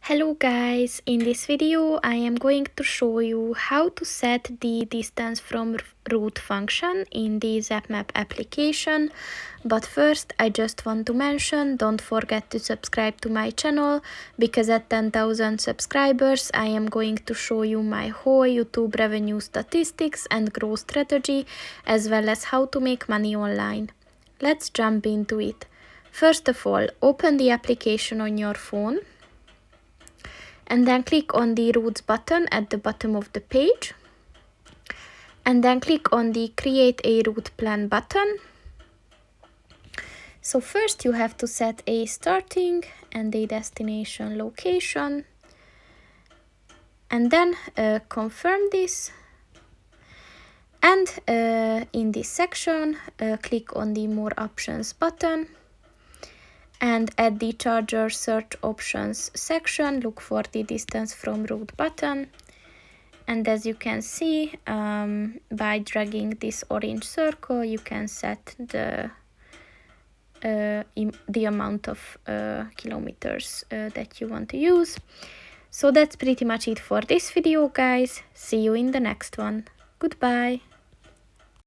Hello guys, in this video I am going to show you how to set the distance from route function in the Zap-Map application. But first I just want to mention, don't forget to subscribe to my channel, because at 10,000 subscribers I am going to show you my whole YouTube revenue statistics and growth strategy, as well as how to make money online. Let's jump into it. First of all, open the application on your phone. And then click on the routes button at the bottom of the page. And then click on the create a route plan button. So first you have to set a starting and a destination location. And then confirm this. And in this section, click on the more options button. And at the charger search options section, look for the distance from route button. And as you can see, by dragging this orange circle, you can set the amount of kilometers that you want to use. So that's pretty much it for this video, guys. See you in the next one. Goodbye.